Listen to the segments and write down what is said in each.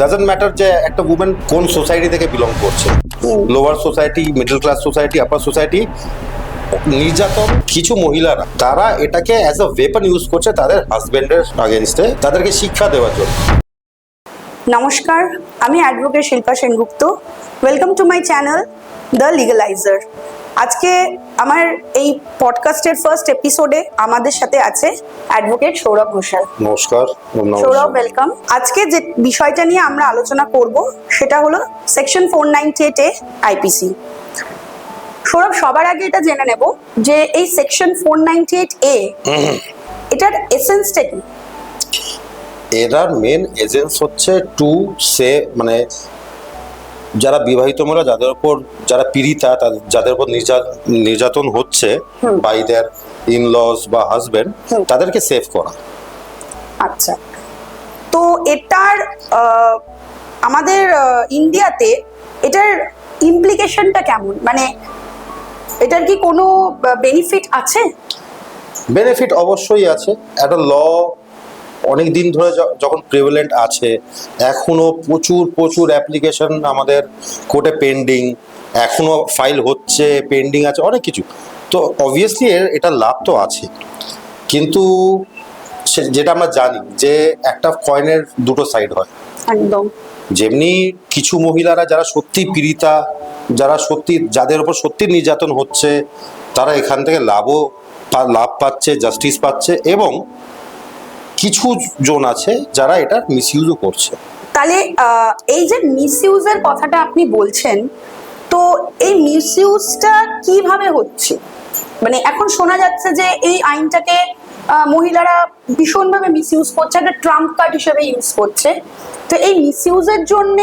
Doesn't matter যে একটা women কোন সোসাইটি থেকে বিলং করছে, lower society, middle class society, upper society, নির্যাতন কিছু মহিলারা তারা এটাকে অ্যাজ আ ওয়েপন ইউজ করছে তাদের হাজবেন্ডের আগেনস্টে, তাদেরকে শিক্ষা দেওয়ার জন্য। নমস্কার, আমি advocate Shilpa Sengupta. Welcome to my channel the Legalizer. আজকে আমার এই পডকাস্টের ফার্স্ট এপিসোডে আমাদের সাথে আছে অ্যাডভোকেট সৌরভ ঘোষাল। নমস্কার। সৌরভ, ওয়েলকাম। আজকে যে বিষয়টা নিয়ে আমরা আলোচনা করব সেটা হলো সেকশন 498A আইপিসি। সৌরভ, সবার আগে এটা জেনে নেব যে এই সেকশন 498A এটার এসেন্সটা কি? এটার মেন এজেন্স হচ্ছে টু সে মানে যারা বিবাহিত মহিলা যারা পীড়িতা, যাদের উপর নির্যাতন হচ্ছে বাই দেয়ার ইনলস বা হাজবেন্ড, তাদেরকে সেভ করা। আচ্ছা, তো এটার আমাদের ইন্ডিয়াতে এটার ইমপ্লিকেশনটা কেমন? মানে এটার কি কোনো বেনিফিট আছে? বেনিফিট অবশ্যই আছে। একটা ল অনেক দিন ধরে যখন প্রিভ্যালেন্ট আছে, এখনো প্রচুর অ্যাপ্লিকেশন আমাদের কোর্টে পেন্ডিং, এখনো ফাইল হচ্ছে, পেন্ডিং আছে অনেক কিছু। তো অবভিয়াসলি এটা লাভ তো আছে, কিন্তু যেটা আমরা জানি যে একটা কয়েনের দুটো সাইড হয়। একদম। যেমনি কিছু মহিলারা যারা সত্যি পীড়িতা, যাদের উপর সত্যি নির্যাতন হচ্ছে, তারা এখান থেকে লাভ পাচ্ছে, জাস্টিস পাচ্ছে, এবং কিছু জন আছে যারা এটা মিসইউজও করছে। তাহলে এই যে মিসইউজের কথাটা আপনি বলছেন, তো এই মিসইউজটা কিভাবে হচ্ছে? মানে এখন শোনা যাচ্ছে যে এই আইনটাকে মহিলারা ভীষণভাবে মিসইউজ করছে, একটা ট্রাম্প কার্ড হিসেবে ইউজ করছে। তো এই মিসইউজের জন্য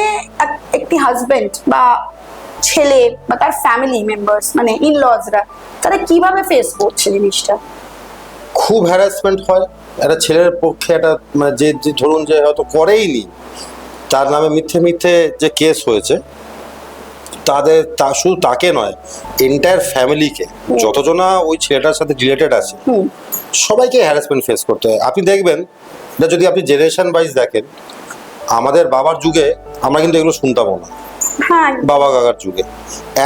একটি হাজবেন্ড বা ছেলে বা তার ফ্যামিলি মেম্বার্স মানে ইনলজরা তারা কিভাবে ফেস করছে জিনিসটা? খুব হ্যারাসমেন্ট হয় একটা ছেলের পক্ষে। একটা মানে যে ধরুন যে হয়তো করেইনি, তার নামে মিথ্যে যে কেস হয়েছে, শুধু তাকে নয়, এন্টায়ার ফ্যামিলিকে, যতজনা ওই ছেলেটার সাথে রিলেটেড আছে সবাইকে হ্যারাসমেন্ট ফেস করতে হয়। আপনি দেখবেন এটা, যদি আপনি জেনারেশন ওয়াইজ দেখেন, আমাদের বাবার যুগে আমরা কিন্তু এগুলো শুনতামও না, বাবা কাকার যুগে।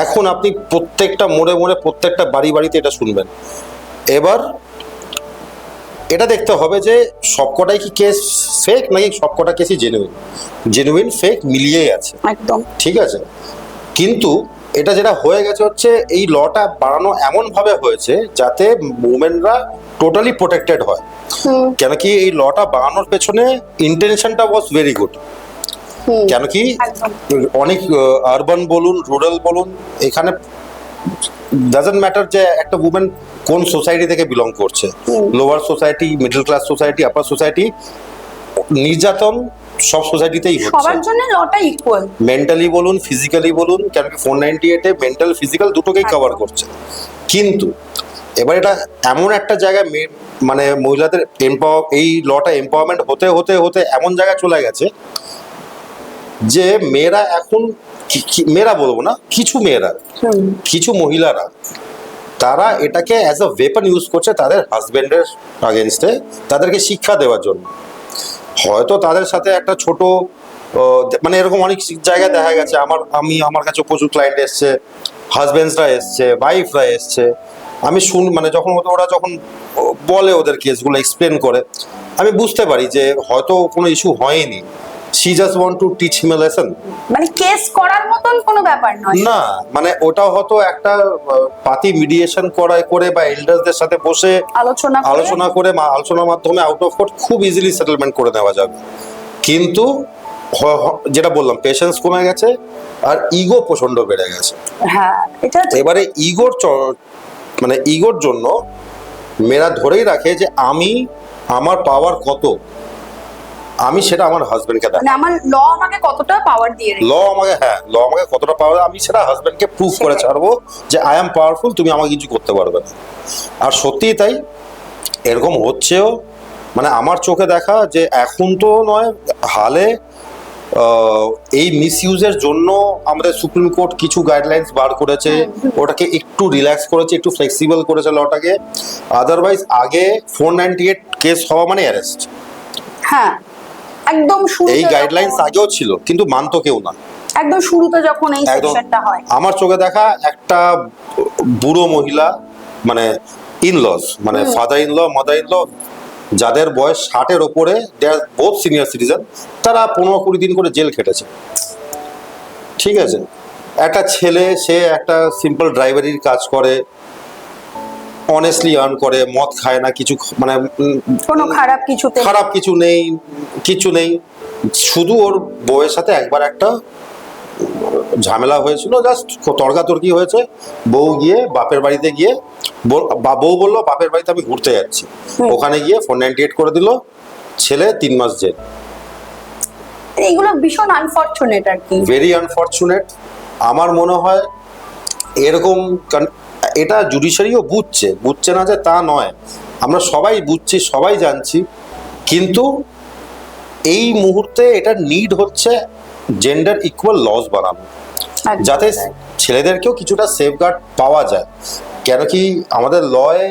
এখন আপনি প্রত্যেকটা মোড়ে প্রত্যেকটা বাড়িতে এটা শুনবেন। এবার এটা দেখতে হবে যে সবকটাই কি কেস ফেক নাকি সবকটা কেসই জেনুইন ফেক মিলিয়েই আছে। একদম ঠিক আছে, কিন্তু এটা যেটা হয়ে গেছে হচ্ছে এই লটা বানানো এমন ভাবে হয়েছে যাতে উমেনরা টোটালি প্রোটেক্টেড হয়। কেন কি এই লটা বানানোর পেছনে ইন্টেনশনটা ওয়াজ ভেরি গুড। কেন কি অনেক আরবান বলুন, রুরাল বলুন, এখানে ডাজন্ট ম্যাটার যে একটা উমেন কোন সোসাইটি থেকে বিলং করছে, lower society, middle class society, upper society, নির্যাতন সব সোসাইটিতেই হচ্ছে। সবার জন্য লটা ইকুয়াল, মেন্টালি বলুন, ফিজিক্যালি বলুন, কেন কি 498 মেন্টাল ফিজিক্যাল দুটোকেই কভার করছে। কিন্তু এবার এটা এমন একটা জায়গায় মানে মহিলাদের এই লটা এম্পাওয়ারমেন্ট হতে এমন জায়গায় চলে গেছে যে মেয়েরা এখন, মেয়েরা বলবো না, কিছু মহিলারা তারা এটাকে অ্যাজ আ ওয়েপন ইউজ করছে তাদের হাজবেন্ডের আগেনস্টে, তাদেরকে শিক্ষা দেওয়ার জন্য। হয়তো তাদের সাথে একটা ছোট মানে এরকম অনেক জায়গায় দেখা গেছে, আমার কাছে প্রচুর ক্লায়েন্ট এসছে, হাজবেন্ডসরা এসছে, ওয়াইফরা এসছে। আমি মানে যখন ওরা যখন বলে ওদের কেসগুলো এক্সপ্লেন করে, আমি বুঝতে পারি যে হয়তো কোনো ইস্যু হয়নি, she just want to teach him a lesson। মানে কেস করার মতন কোনো ব্যাপার নয় না, মানে ওটা হয়তো একটা পাতি মিডিয়েশন করে বা এল্ডারদের সাথে বসে আলোচনার মাধ্যমে আউট অফ কোর্ট খুব ইজিলি সেটেলমেন্ট করে নেওয়া যাবে। কিন্তু যেটা বললাম, পেশেন্স কমে গেছে আর ইগো প্রচন্ড বেড়ে গেছে। হ্যাঁ, এটা এবারে ইগোর জন্য মেয়েরা ধরেই রাখে যে আমার পাওয়ার কত, আমি সেটা আমার হাজবেন্ডকে দেখাবো, আমার ল আমাকে কতটা পাওয়ার দিয়ে ল আমাকে কতটা পাওয়ার, আমি সেটা হাজবেন্ডকে প্রুভ করে ছাড়বো যে আই এম পাওয়ারফুল, তুমি আমাকে কিছু করতে পারবে না। আর সত্যিই তাই, এরকম হচ্ছেও। মানে আমার চোখে দেখা যে এখন তো নয়, হালে এই মিসইউজের জন্য আমাদের সুপ্রিম কোর্ট কিছু গাইডলাইন্স বার করেছে, ওটাকে একটু রিল্যাক্স করেছে, একটু ফ্লেক্সিবল করেছে লটাকে। আদারওয়াইজ আগে 498 কেস হওয়া মানে অ্যারেস্ট। হ্যাঁ, একদম শুরুতে এই গাইডলাইন্স আগেও ছিল, কিন্তু মানতো কেউ না। একদম শুরুতে যখন এই একদম সেকশনটা হয়, আমার চোখে দেখা একটা বুড়ো মহিলা, মানে ইনলস, মানে ফাদার ইনল মাদার ইনল, যাদের বয়স 60-এর ওপরে, দে আর বোথ সিনিয়র সিটিজেন, তারা 15-20 দিন করে জেল খেটেছে। ঠিক আছে, একটা ছেলে, সে একটা সিম্পল ড্রাইভারির কাজ করে, অনেস্টলি আর্ন করে, মদ খায় না, কিছু মানে কোনো খারাপ কিছুতে খারাপ কিছু নেই, কিছু নেই। শুধু ওর বউয়ের সাথে একবার একটা ঝামেলা হয়েছিল, জাস্ট তর্কাতর্কি হয়েছে। বউ গিয়ে বাপের বাড়িতে গিয়ে বউ বললো বাপের বাড়িতে আমি ঘুরতে যাচ্ছি, ওখানে গিয়ে 498 করে দিল, ছেলে 3 মাস জেল। এইগুলো ভীষণ আনফরচুনেট আর কি। Very unfortunate. আমার মনে হয় এরকম এটা জুডিশিয়ারিও বুঝছে না যে তা নয়, আমরা সবাই বুঝছি, সবাই জানছি, কিন্তু এই মুহূর্তে এটা নিড হচ্ছে জেন্ডার ইকুয়াল লস বানানো, যাতে ছেলেদেরকেও কিছুটা সেফগার্ড পাওয়া যায়। কেন কি আমাদের লয়ে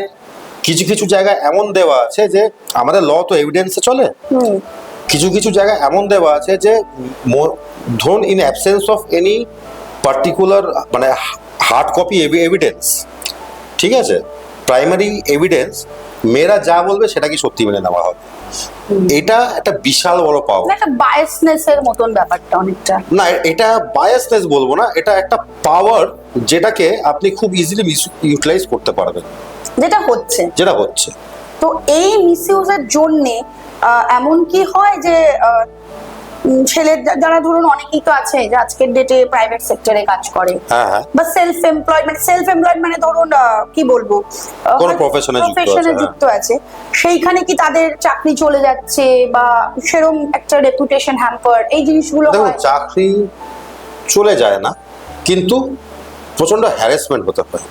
কিছু কিছু জায়গায় এমন দেওয়া আছে যে, আমাদের ল তো এভিডেন্সে চলে, কিছু কিছু জায়গায় এমন দেওয়া আছে যে ধরুন in absence of any particular মানে হার্ড কপি এভিডেন্স, ঠিক আছে, প্রাইমারি এভিডেন্স, মেয়েরা যা বলবে সেটা কি সত্যি মেনে নেওয়া হবে। এটা একটা বিশাল বড় পাওয়ার, একটা বায়াসনেস এর মতন ব্যাপারটা অনেকটা। না এটা বায়াসনেস বলবো না, এটা একটা পাওয়ার যেটাকে আপনি খুব ইজিলি ইউটিলাইজ করতে পারবেন, যেটা হচ্ছে। তো এই মিসইউজের জন্যে এমন কি হয় যে ছেলের যারা ধরুন অনেকেই তো আছে যে আজকের ডেটে প্রাইভেট সেক্টরে কাজ করে, বা সেলফ এমপ্লয়েড মানে ধরুন কি বলবো, কোন প্রফেশনে যুক্ত আছে, সেইখানে কি তাদের চাকরি চলে যাচ্ছে বা সেরকম একটা রেপুটেশন হ্যাম্পার, এই জিনিসগুলো দেখুন চাকরি চলে যায় না, কিন্তু প্রচন্ড হ্যারাসমেন্ট হতে পারে।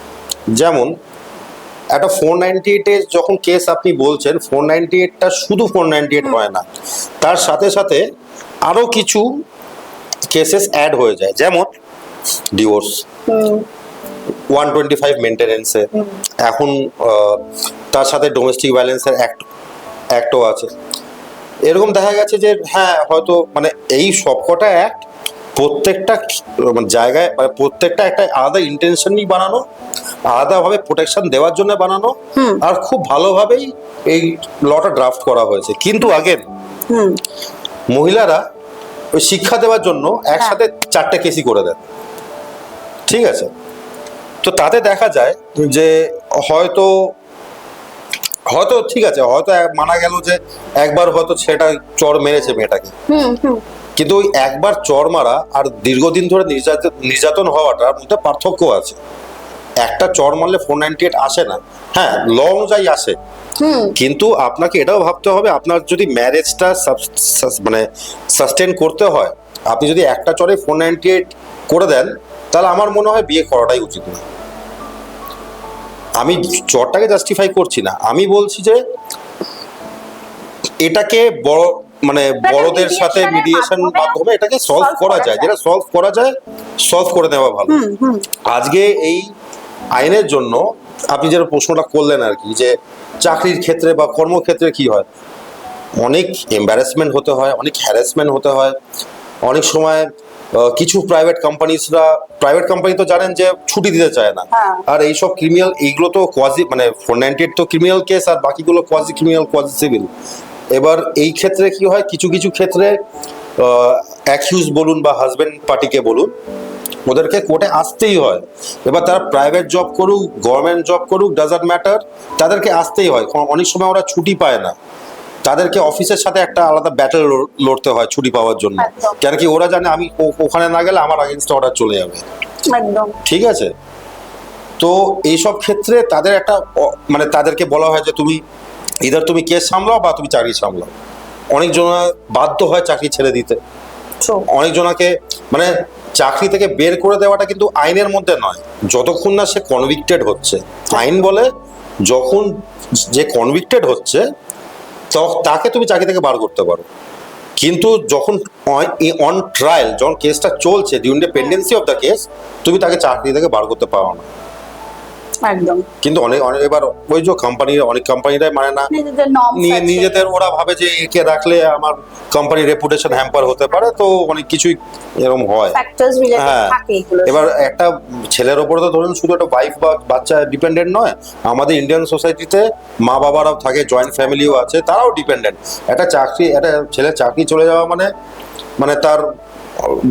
যেমন একটা 498 এর যখন কেস আপনি বলছেন, 498টা শুধু 498 হয় না, তার সাথে সাথে আরো কিছু কেসেস অ্যাড হয়ে যায়, যেমন ডিভোর্স, 125 মেনটেনেন্সে, এখন তার সাথে ডোমেস্টিক ভায়োলেন্সের অ্যাক্টও আছে। এরকম দেখা গেছে যে হ্যাঁ হয়তো মানে এই সবকটা অ্যাক্ট প্রত্যেকটা জায়গায় মানে প্রত্যেকটা একটা আলাদা ইন্টেনশনই বানানো, আলাদাভাবে প্রোটেকশন দেওয়ার জন্য বানানো, আর খুব ভালোভাবেই এই লটা ড্রাফট করা হয়েছে। কিন্তু আগের মহিলারা ওই শিক্ষা দেওয়ার জন্য একসাথে 4টে কেসই করে দেন, ঠিক আছে। তো তাতে দেখা যায় যে হয়তো ঠিক আছে, হয়তো মানা গেল যে একবার হয়তো ছেলেটা চড় মেরেছে মেয়েটাকে, কিন্তু ওই একবার চড় মারা আর দীর্ঘদিন ধরে নির্যাতন হওয়াটার মধ্যে পার্থক্য আছে। একটা চড় মারলে 498 আসে না, হ্যাঁ ল অনুযায়ী আসে, কিন্তু আপনাকে এটাও ভাবতে হবে, আপনার যদি ম্যারেজটা মানে সাস্টেন করতে হয়, আপনি যদি একটা চড়ে 498 করে দেন, তাহলে আমার মনে হয় বিয়ে করাটাই উচিত না। আমি চড়টাকে জাস্টিফাই করছি না, আমি বলছি যে এটাকে বড় মানে বড়দের সাথে মিডিয়েশন মাধ্যমে এটাকে সলভ করা যায়, যেটা সলভ করা যায় সলভ করে নেওয়া ভালো। আজকে এই আইনের জন্য আপনি যেটা প্রশ্নটা করলেন আর কি, যে চাকরির ক্ষেত্রে বা কর্মক্ষেত্রে কি হয়, অনেক এম্বারাসমেন্ট হতে হয়, অনেক হ্যারাসমেন্ট হতে হয়। অনেক সময় কিছু প্রাইভেট কোম্পানি তো জানেন যে ছুটি দিতে চায় না, আর এইসব ক্রিমিনাল, এইগুলো তো কোয়াজি মানে 498 তো ক্রিমিনাল কেস, আর বাকিগুলো কোয়াজি ক্রিমিনাল, কোয়াজি সিভিল। এবার এই ক্ষেত্রে কি হয়, কিছু কিছু ক্ষেত্রে অ্যাকিউজ বলুন বা হাজবেন্ড পার্টিকে বলুন, ওদেরকে কোর্টে আসতেই হয়। এবার তারা প্রাইভেট জব করুক, গভর্নমেন্ট জব করুক, ডাজন্ট ম্যাটার, তাদেরকে আসতেই হয়। অনেক সময় ওরা ছুটি পায় না, তাদেরকে অফিসের সাথে একটা আলাদা ব্যাটেল লড়তে হয় ছুটি পাওয়ার জন্য, কেন কি ওরা জানে আমি ওখানে না গেলে আমার আগেনস্টে অর্ডার চলে যাবে, ঠিক আছে। তো এইসব ক্ষেত্রে তাদের একটা মানে তাদেরকে বলা হয় যে তুমি তুমি কেস সামলাও বা তুমি চাকরি সামলাও। অনেকজন বাধ্য হয় চাকরি ছেড়ে দিতে, অনেকজনকে মানে চাকরি থেকে বের করে দেওয়াটা কিন্তু আইনের মধ্যে নয়, যতক্ষণ না সে কনভিক্টেড হচ্ছে। আইন বলে যখন যে কনভিক্টেড হচ্ছে তাকে তুমি চাকরি থেকে বার করতে পারো, কিন্তু যখন অন ট্রায়াল, যখন কেসটা চলছে, during the পেন্ডেন্সি of the case, তুমি তাকে চাকরি থেকে বার করতে পারো না। একদম কিন্তু অনেক অনেক এবার ওই যে অনেক কোম্পানিরাই মানে না, নিজেদের norms আছে। নিজেদের ওরা ভাবে যে একে রাখলে আমার কোম্পানির রেপুটেশন হ্যাম্পার হতে পারে, তো অনেক কিছুই এরকম হয়। ফ্যাক্টরস রিলেটেড হ্যাঁ, থাকে এগুলো। এবার একটা ছেলের ওপরে তো ধরুন শুধু একটা ওয়াইফ বা বাচ্চা ডিপেন্ডেন্ট নয়, আমাদের ইন্ডিয়ান সোসাইটিতে মা বাবারাও থাকে, জয়েন্ট ফ্যামিলিও আছে, তারাও ডিপেন্ডেন্ট। একটা ছেলে চাকরি চলে যাওয়া মানে মানে তার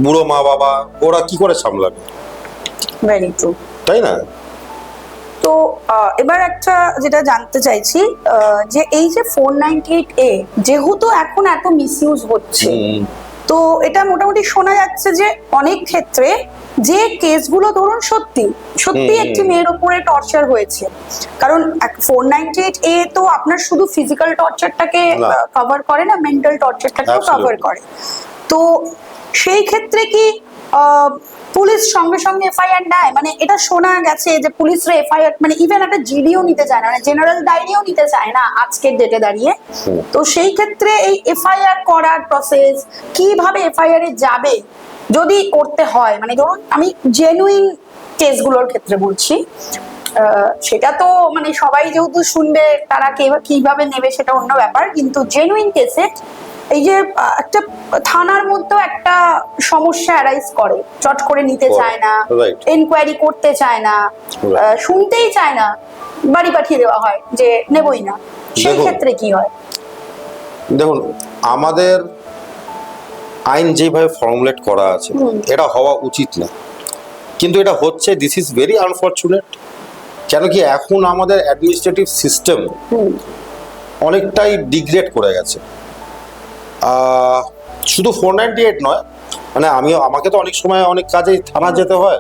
বুড়ো মা বাবা ওরা কি করে সামলাবে, ভেরি ট্রু। তাই না? তো এবার একটা যেটা জানতে চাইছি, যে এই যে 498A যেহেতু এখন এত মিসইউজ হচ্ছে, তো এটা মোটামুটি শোনা যাচ্ছে যে অনেক ক্ষেত্রে যে কেসগুলো ধরুন সত্যি সত্যি একটি মেয়ের উপরে টর্চার হয়েছে, কারণ 498A তো আপনার শুধু ফিজিক্যাল টর্চারটাকে না। কভার করে না, মেন্টাল টর্চারটাকেও Absolutely. কভার করে। তো সেই ক্ষেত্রে কি পুলিশ সঙ্গে সঙ্গে এফআইআর নেয়? মানে এটা শোনা গেছে যে পুলিশরা এফআইআর মানে ইভেন একটা জিডিও নিতে চায় না, মানে জেনারেল ডায়েরিও নিতে চায় না আজকের ডেটে দাঁড়িয়ে। তো সেই ক্ষেত্রে এই এফআইআর করার প্রসেস কিভাবে, এফআইআর এ যাবে যদি করতে হয়, মানে ধরুন আমি জেনুইন কেসগুলোর ক্ষেত্রে বলছি, সেটা তো মানে সবাই যেহেতু শুনবে তারা কিভাবে নেবে সেটা অন্য ব্যাপার, কিন্তু জেনুইন কেসে এই যে একটা থানার মধ্যেও একটা সমস্যা অ্যারাইজ করে, চট করে নিতে চায় না, Right. এনকোয়ারি করতে চায় না, শুনতেই চায় না, বাড়ি পাঠিয়ে দেওয়া হয় যে নেবই না। সেই দেখুন। ক্ষেত্রে কি হয়? দেখুন, আমাদের আইন যেভাবে ফর্মুলেট করা আছে এটা হওয়া উচিত না, কিন্তু এটা হচ্ছে, দিস ইজ ভেরি আনফর্চুনেট। কেন কি এখন আমাদের অ্যাডমিনিস্ট্রেটিভ সিস্টেম অনেকটাই ডিগ্রেড করে গেছে। শুধু 498 নয়, মানে আমাকে তো অনেক সময় অনেক কাজে থানা যেতে হয়,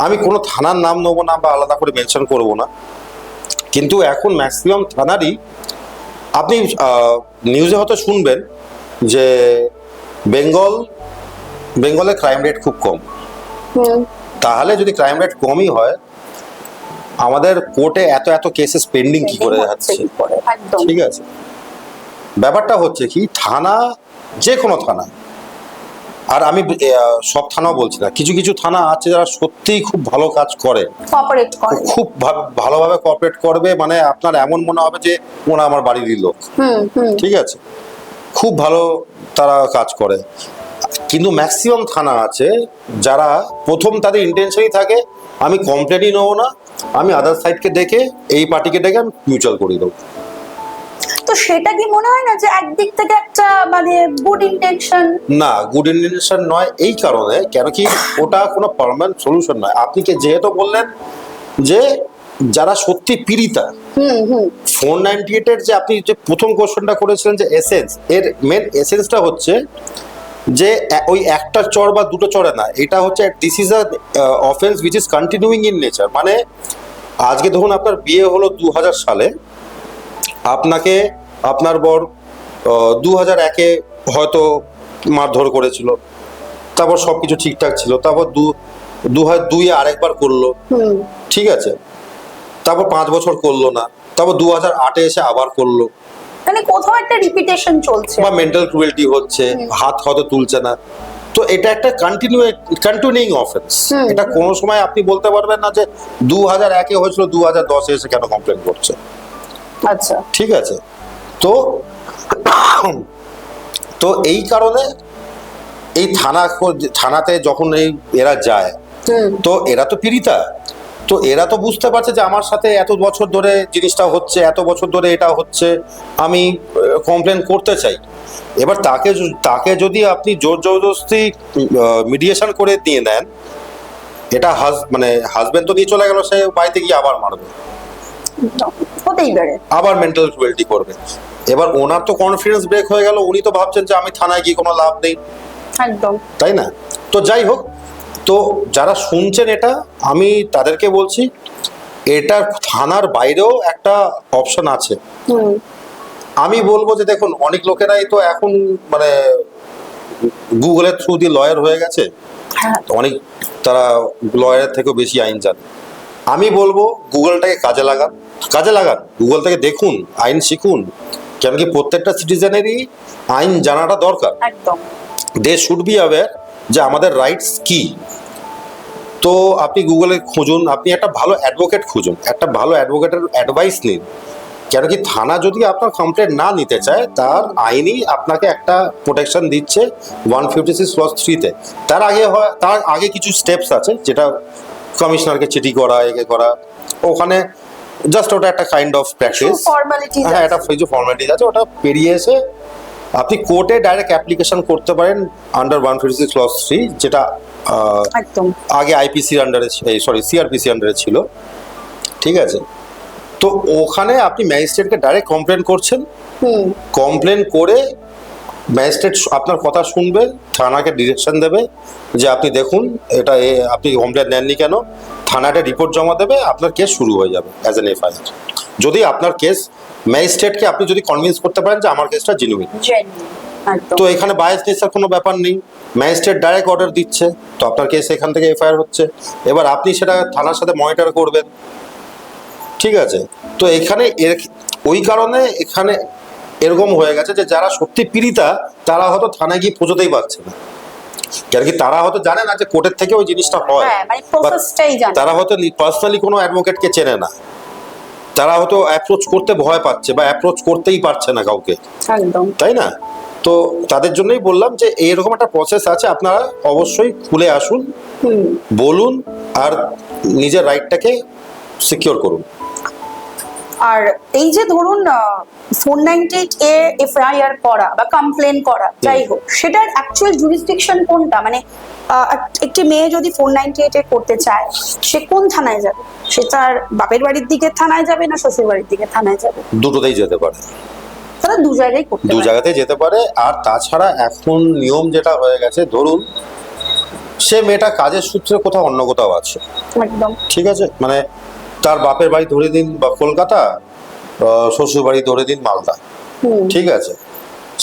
আমি কোনো থানার নাম নেবো না বা আলাদা করে মেনশন করবো না, কিন্তু এখন ম্যাক্সিমাম থানারই আপনি নিউজে হয়তো শুনবেন যে বেঙ্গলে ক্রাইম রেট খুব কম। তাহলে যদি ক্রাইম রেট কমই হয়, আমাদের কোর্টে এত এত কেসেস পেন্ডিং কি করে যাচ্ছে? একদম ঠিক আছে, ব্যাপারটা হচ্ছে কি, থানা, যে কোনো থানা, আর আমি সব থানাও বলছি না, কিছু কিছু থানা আছে যারা সত্যিই খুব ভালো কাজ করে, কোঅপারেট করে, খুব ভালোভাবে কোঅপারেট করবে, মানে আপনার এমন মনে হবে যে ওরা আমার বাড়িরই লোক। ঠিক আছে, খুব ভালো তারা কাজ করে। কিন্তু ম্যাক্সিমাম থানা আছে যারা প্রথম তাদের ইন্টেনশনই থাকে আমি কমপ্লেনই নেবো না, আমি আদার সাইডকে দেখে এই পার্টিকে ডেকে আমি মিউচুয়াল করে দেবো। তো সেটা কি মনে হয় না যে একদিক থেকে একটা মানে গুড ইন্টেনশন? না, গুড ইন্টেনশন নয়, এই কারণে, কেন কি ওটা কোনো পার্মানেন্ট সলিউশন নয়। আপনি যেহেতু বললেন যে যারা সত্যি পীড়িতা, 498-এর যে আপনি যে প্রথম কোশ্চেনটা করেছিলেন যে এসেন্স, এর মেন এসেন্সটা হচ্ছে যে ওই একটা চর বা দুটো চরে না, এটা হচ্ছে this is a offence which is continuing in nature. মানে আজকে ধরুন আপনার বিয়ে হলো 2000 সালে, আপনাকে আপনার বর 2001-এ হয়তো মারধর করেছিল, তারপর সবকিছু ঠিকঠাক ছিল, তারপর 2002-এ আরেকবার করলো, ঠিক আছে, তারপর 5 বছর করলো না, তারপর 2008-এ এসে আবার করলো, মানে কোথাও একটা রিপিটেশন চলছে বা মেন্টাল ক্রুয়েলটি হচ্ছে, হাত হয়তো তুলছে না। তো এটা একটা কন্টিনিউইং অফেন্স। এটা কোনো সময় আপনি বলতে পারবেন না যে 2001-এ হয়েছিল 2010-এ এসে কেন কমপ্লেন করছে। আচ্ছা, ঠিক আছে, তো তো এই কারণে এই থানাতে যখন এরা যায়, তো এরা তো পীড়িতা, তো এরা তো বুঝতে পারছে যে আমার সাথে এত বছর ধরে জিনিসটা হচ্ছে, এত বছর ধরে এটা হচ্ছে, আমি কমপ্লেন করতে চাই। এবার তাকে যদি আপনি জোর জবরদস্তি মিডিয়েশন করে দিয়ে নেন, এটা মানে হাজবেন্ড তো নিয়ে চলে গেল, সে বাড়িতে গিয়ে আবার মারবে, হতেই পারে, আবার মেন্টাল ক্রুয়েলটি করবে। এবার ওনার তো কনফিডেন্স ব্রেক হয়ে গেল, উনি তো ভাবছেন যে আমি থানায় গিয়ে কোনো লাভ নেই, একদম, তাই না? তো যাই হোক, তো যারা শুনছেন এটা, আমি তাদেরকে বলছি এটা থানার বাইরেও একটা অপশন আছে। আমি বলবো যে দেখুন, অনেক লোকেরাই তো এখন মানে গুগলের থ্রু দিয়ে লয়ার হয়ে গেছে, অনেক, তারা লয়ারের থেকেও বেশি আইন জানে। আমি বলবো গুগলটাকে কাজে লাগান, গুগল থেকে দেখুন, আইন শিখুন, কেন কি প্রত্যেকটা সিটিজেনেরই আইন জানাটা দরকার। একদম, দে শুড বি অ্যাওয়্যার যে আমাদের রাইটস কি। তো আপনি গুগলে খুঁজুন, আপনি একটা ভালো অ্যাডভোকেট খুঁজুন, একটা ভালো অ্যাডভোকেটের অ্যাডভাইস নিন। কেন কি থানা যদি আপনার কমপ্লেন না নিতে চায়, তার আইনি আপনাকে একটা প্রোটেকশন দিচ্ছে 156(3)তে। তার আগে কিছু স্টেপস আছে, যেটা কমিশনারকে চিঠি করা, একে করা, ওখানে জাস্ট ওটা একটা কাইন্ড অফ প্র্যাকটিস। ফর্মালিটিজ হ্যাঁ, এটা কিছু ফর্মালিটিজ আছে, ওটা পেরিয়ে এসে আপনি কোর্টে ডাইরেক্ট অ্যাপ্লিকেশন করতে পারেন আন্ডার 156(3), যেটা একদম আগে আইপিসির আন্ডারে, সরি সিআরপিসি আন্ডারে ছিল। ঠিক আছে, তো ওখানে আপনি ম্যাজিস্ট্রেটকে ডাইরেক্ট কমপ্লেন করছেন। কমপ্লেন করে ম্যাজিস্ট্রেট আপনার কথা শুনবে, থানাকে ডিরেকশন দেবে যে আপনি দেখুন এটা আপনি কমপ্লেন নেননি কেন, থানাটা রিপোর্ট জমা দেবে, আপনার কেস শুরু হয়ে যাবে অ্যাজ এন এফআইআর। যদি আপনার কেস ম্যাজিস্ট্রেটকে আপনি যদি কনভিন্স করতে পারেন যে আমার কেসটা জেনুইন, তো এখানে বায়াসনেসের কোনো ব্যাপার নেই, ম্যাজিস্ট্রেট ডাইরেক্ট অর্ডার দিচ্ছে, তো আপনার কেস এখান থেকে এফআইআর হচ্ছে। এবার আপনি সেটা থানার সাথে মনিটর করবেন। ঠিক আছে, তো এখানে ওই কারণে এখানে এরকম হয়ে গেছে যে যারা সত্যি পীড়িতা তারা হয়তো থানায় গিয়ে পৌঁছতেই পারছে না, কারণ কি তারা হয়তো জানে না যে কোর্টের থেকে ওই জিনিসটা হয়, তারা হয়তো পার্সোনালি কোনো অ্যাডভোকেটকে চেনে না, তারা হয়তো অ্যাপ্রোচ করতে ভয় পাচ্ছে বা অ্যাপ্রোচ করতেই পারছে না কাউকে, তাই না? তো তাদের জন্যই বললাম যে এইরকম একটা প্রসেস আছে, আপনারা অবশ্যই খুলে আসুন, বলুন, আর নিজের রাইটটাকে সিকিউর করুন। আর এই যে ধরুন 498A এফআইআর করা বা কমপ্লেন করা যাই হোক, সেটার অ্যাকচুয়াল জুরিসডিকশন কোনটা? মানে একটি মেয়ে যদি 498A করতে চায়, সে কোন থানায় যাবে? সে তার বাপের বাড়ির দিকে থানায় যাবে না শ্বশুর বাড়ির দিকে থানায় যাবে? দুটোতেই যেতে পারে, তারা দু জায়গায় করতে পারে, দু জায়গাতেই যেতে পারে। আর তাছাড়া এখন নিয়ম যেটা হয়ে গেছে, ধরুন সে মেয়েটা কাজের সূত্রে কোথাও অন্য কোথাও আছে, একদম ঠিক আছে, মানে তার বাপের বাড়ি ধরে দিন বা কলকাতা, শ্বশুর বাড়ি ধরে দিন মালদা, ঠিক আছে,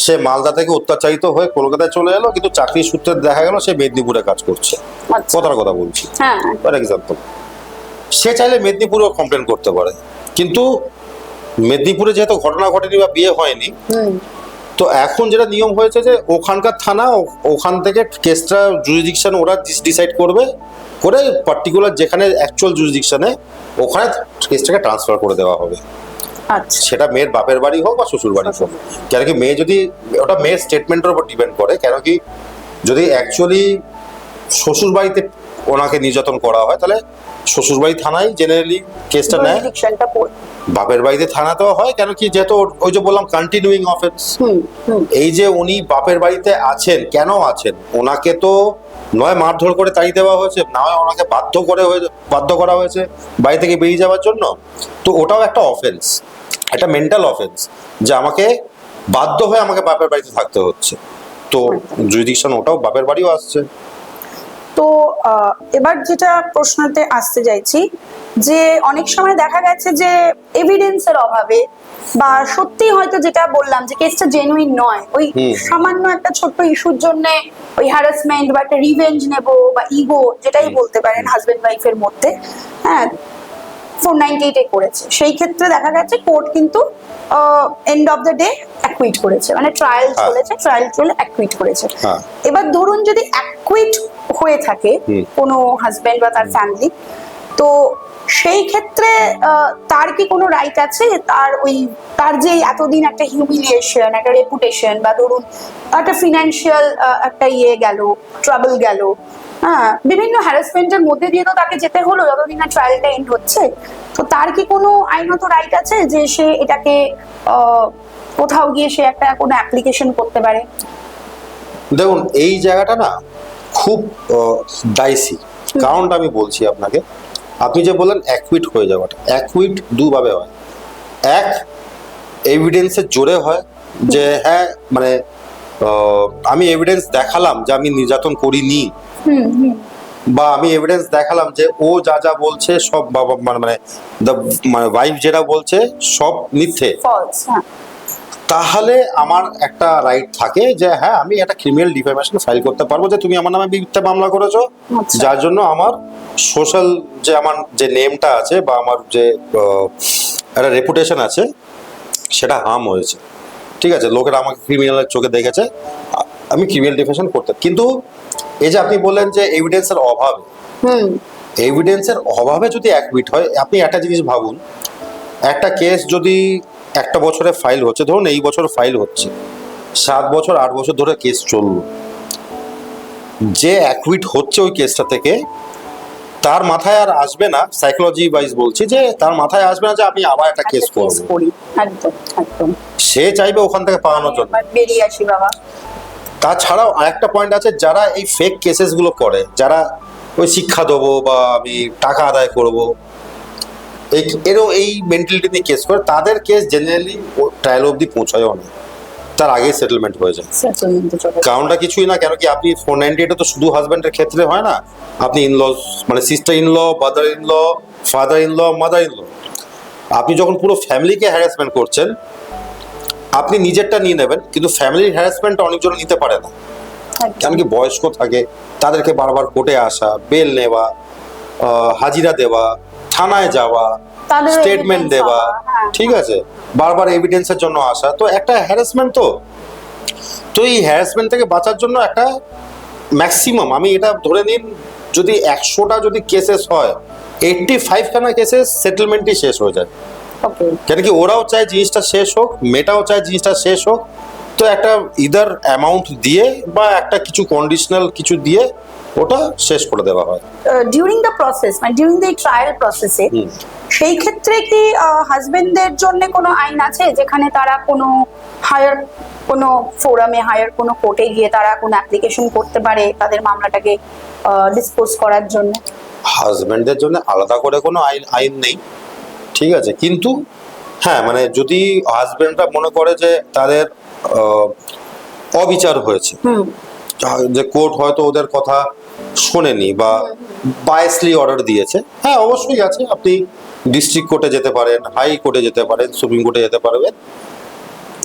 সে মালদা থেকে অত্যাচারিত হয়ে কলকাতায় চলে এলো, কিন্তু চাকরির সূত্রে দেখা গেল সে মেদিনীপুরে কাজ করছে, কথার কথা বলছি, ফর এক্সাম্পল, সে চাইলে মেদিনীপুরেও কমপ্লেন করতে পারে, কিন্তু মেদিনীপুরে যেহেতু ঘটনা ঘটেনি বা বিয়ে হয়নি, তো এখন যেটা নিয়ম হয়েছে যে ওখানকার থানা ওখান থেকে কেসটা জুরিসডিকশন ওরা ডিসাইড করবে, করে পার্টিকুলার যেখানে অ্যাকচুয়াল জুরিসডিকশনে ওখানে কেসটাকে ট্রান্সফার করে দেওয়া হবে। সেটা মেয়ের বাপের বাড়ি হোক বা শ্বশুর বাড়ি হোক, কেন কি মেয়ে যদি, ওটা মেয়ের স্টেটমেন্টের উপর ডিপেন্ড করে, কেন কি যদি অ্যাকচুয়ালি শ্বশুর বাড়িতে ওনাকে নির্যাতন করা হয়, তাহলে শ্বশুর বাড়ি থানায় জেনারেলি কেসটা নেয়, বাপের বাড়িতে থানাতেও হয়, কেন কি যেহেতু ওই যে বললাম কন্টিনিউইং অফেন্স, এই যে উনি বাপের বাড়িতে আছেন, কেন আছেন, ওনাকে তো নয় মারধর করে তাড়িয়ে দেওয়া হয়েছে, না হয় ওনাকে বাধ্য করা হয়েছে বাড়ি থেকে বেরিয়ে যাওয়ার জন্য, তো ওটাও একটা অফেন্স, একটা মেন্টাল অফেন্স, যে আমাকে বাধ্য হয়ে আমাকে বাপের বাড়িতে থাকতে হচ্ছে, তো জুরিসডিকশন ওটাও বাপের বাড়িও আসছে। তো এবার যেটা প্রশ্নতে আসতে চাইছি, যে অনেক সময় দেখা গেছে যে এভিডেন্সের অভাবে বা সত্যি হয়তো যেটা বললাম যে কেসটা জেনুইন নয়, ওই সামান্য একটা ছোট্ট ইস্যুর জন্য ওই হ্যারাসমেন্ট বা একটা রিভেঞ্জ নেব বা ইগো, যেটাই বলতে পারেন হাজবেন্ড ওয়াইফের মধ্যে, হ্যাঁ 498 করেছে, সেই ক্ষেত্রে দেখা গেছে কোর্ট কিন্তু end of the day acute করেছে, মানে ট্রায়াল চলেছে, ট্রায়াল চলে অ্যাকুইট করেছে। এবার ধরুন যদি অ্যাকুইট হয়ে থাকে কোনো হাজবেন্ড বা তার ফ্যামিলি, তো সেই ক্ষেত্রে তার কি কোনো রাইট আছে? তার যে এতদিন একটা হিউমিলিয়েশন, একটা রেপুটেশন, বা ধরুন একটা ফিনান্সিয়াল একটা গেল, ট্রাবল গেল, হ্যাঁ, বিভিন্ন হ্যারাসমেন্টের মধ্যে দিয়ে তো তাকে যেতে হলো যতদিন না ট্রায়ালটা এন্ড হচ্ছে, তো তার কি কোনো আইনত রাইট আছে যে সে এটাকে কোথাও গিয়ে সে একটা কোনো অ্যাপ্লিকেশন করতে পারে? দেখুন এই জায়গাটা না খুব ডাইসি, কারণটা আমি বলছি আপনাকে। আপনি যে বললেন অ্যাকুইট হয়ে যাওয়াটা, অ্যাকুইট দুভাবে হয়। এক, এভিডেন্সের জোরে হয়, যে হ্যাঁ মানে আমি এভিডেন্স দেখালাম যে আমি নির্যাতন করিনি, বা আমি এভিডেন্স দেখালাম যে ও যা যা বলছে সব মানে ওয়াইফ যেটা বলছে সব মিথ্যে, তাহলে আমার একটা রাইট থাকে যে হ্যাঁ আমি একটা ক্রিমিনাল ডিফেমেশন ফাইল করতে পারবো, যে তুমি আমার নামে মিথ্যা মামলা করেছো, যার জন্য আমার সোশ্যাল যে আমার যে নেমটা আছে বা আমার যে একটা রেপুটেশন আছে সেটা হার্ম হয়েছে, ঠিক আছে, লোকেরা আমাকে ক্রিমিনালের চোখে দেখেছে, আমি ক্রিমিনাল ডিফেমেশন করতে। কিন্তু এই যে আপনি বললেন যে এভিডেন্সের অভাবে, হুম। এভিডেন্সের অভাবে যদি অ্যাকুইট হয়, আপনি একটা জিনিস ভাবুন, একটা কেস যদি একটা বছরে ফাইল হচ্ছে, ধরুন এই বছর ফাইল হচ্ছে, 7 বছর 8 বছর ধরে কেস চললো, যে অ্যাকুইট হচ্ছে ওই কেসটা থেকে, তার মাথায় আর আসবে না, সাইকোলজি ওয়াইজ বলছি, যে তার মাথায় আসবে না যে আমি আবার একটা কেস একটা কেস করবো। করি, একদম একদম। সে চাইবে ওখান থেকে পালানোর জন্য। এবার বেরিয়ে আসি বাবা। তাছাড়াও আরেকটা পয়েন্ট আছে, যারা এই ফেক কেসেসগুলো করে, যারা ওই শিক্ষা দেবো বা আমি টাকা আদায় করব, এই মেন্টালিটি নিয়ে কেস করে, তাদের কেস জেনারেলি ট্রায়াল অবধি পৌঁছায়ও না, তার আগেই সেটেলমেন্ট হয়ে যায়। সেটেলমেন্টে চলে যায়। কারণটা কিছুই না, কেন কি আপনি 498 তো শুধু হাজব্যান্ডের ক্ষেত্রে হয় না, আপনি ইনলস মানে sister enol, brother enol, father enol, mother enol, আপনি যখন পুরো ফ্যামিলিকে হ্যারাসমেন্ট করছেন, আপনি নিজেরটা নিয়ে নেবেন, কিন্তু ফ্যামিলির হ্যারাসমেন্টটা অনেকজন নিতে পারে না, একদম। কেন কি বয়স্ক থাকে, তাদেরকে বারবার কোর্টে আসা, বেল নেওয়া, হাজিরা দেওয়া, থানায় যাওয়া, তাদের স্টেটমেন্ট evidence দেওয়া, হওয়া, হ্যাঁ, ঠিক আছে, বারবার এভিডেন্সের জন্য আসা, তো একটা হ্যারাসমেন্ট। তো এই হ্যারাসমেন্ট থেকে বাঁচার জন্য একটা ম্যাক্সিমাম, আমি এটা ধরে নিন, যদি 100টা যদি কেসেস হয়, 85খানা কেসেস সেটেলমেন্টই শেষ হয়ে যায়। ওকে। কেন কি ওরাও চায় জিনিসটা শেষ হোক, মেয়েটাও চায় জিনিসটা শেষ হোক, তো একটা ইদার অ্যামাউন্ট দিয়ে বা একটা কিছু কন্ডিশনাল কিছু দিয়ে ওটা শেষ করে দেওয়া হয়। ডিউরিং দ্য প্রসেস, মানে ডিউরিং দ্য ট্রায়াল প্রসেসে, সেই ক্ষেত্রে কি হাজবেন্ডদের জন্য কোনো আইন আছে যেখানে তারা কোনো হায়ার কোনো ফোরামে, হায়ার কোনো কোর্টে গিয়ে তারা কোনো অ্যাপ্লিকেশন করতে পারে তাদের মামলাটাকে ডিসপোজ করার জন্য? হাজব্যান্ডদের জন্য আলাদা করে কোনো আইন নেই, ঠিক আছে, কিন্তু হ্যাঁ, মানে যদি হাজব্যান্ডরা মনে করে যে তাদের অবিচার হয়েছে, যে কোর্ট হয়তো ওদের কথা শোনেনি বা বায়াসলি অর্ডার দিয়েছে, হ্যাঁ অবশ্যই আছে, আপনি ডিস্ট্রিক্ট কোর্টে যেতে পারেন, হাই কোর্টে যেতে পারেন, সুপ্রিম কোর্টে যেতে পারবেন,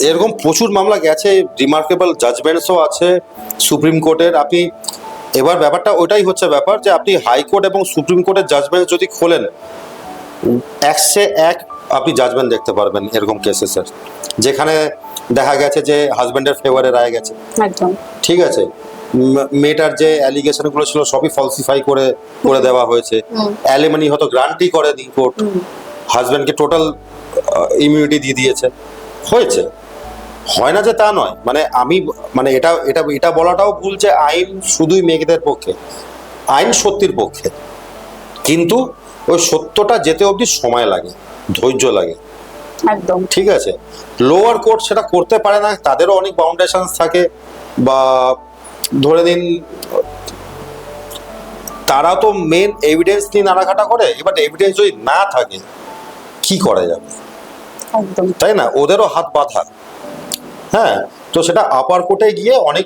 এরকম প্রচুর মামলা গেছে, রিমার্কেবল জাজমেন্টসও আছে সুপ্রিম কোর্টের। আপনি এবার ব্যাপারটা ওইটাই হচ্ছে ব্যাপার, যে আপনি হাইকোর্ট এবং সুপ্রিম কোর্টের জাজমেন্ট যদি খোলেন, 101 আপনি জাজমেন্ট দেখতে পারবেন এরকম কেসেসের, যেখানে দেখা গেছে যে হাজব্যান্ডের ফেভারে রায় গেছে, একদম। ঠিক আছে, মেয়েটার যে অ্যালিগেশনগুলো ছিল সবই ফলসিফাই করে করে দেওয়া হয়েছে, অ্যালিমানি হয়তো গ্রান্টই করেনি কোর্ট, হাজব্যান্ডকে টোটাল ইমিউনিটি দিয়ে দিয়েছে, হয়েছে, হয় না যে তা নয়, মানে আমি মানে এটা এটা এটা বলাটাও ভুল যে আইন শুধুই মেয়েদের পক্ষে, আইন সত্যির পক্ষে, কিন্তু ওই সত্যটা যেতে অবধি সময় লাগে, ধৈর্য লাগে, একদম। ঠিক আছে। লোয়ার কোর্ট সেটা করতে পারে না, তাদেরও অনেক বাউন্ডেশন থাকে, বা ধরে নিন তারা তো মেন এভিডেন্স নিয়ে নাড়াঘাটা করে, এবার এভিডেন্স যদি না থাকে কি করা যাবে, একদম। তাই না, ওদেরও হাত বাঁধা। হ্যাঁ, তো সেটা আপার কোর্টে গিয়ে অনেক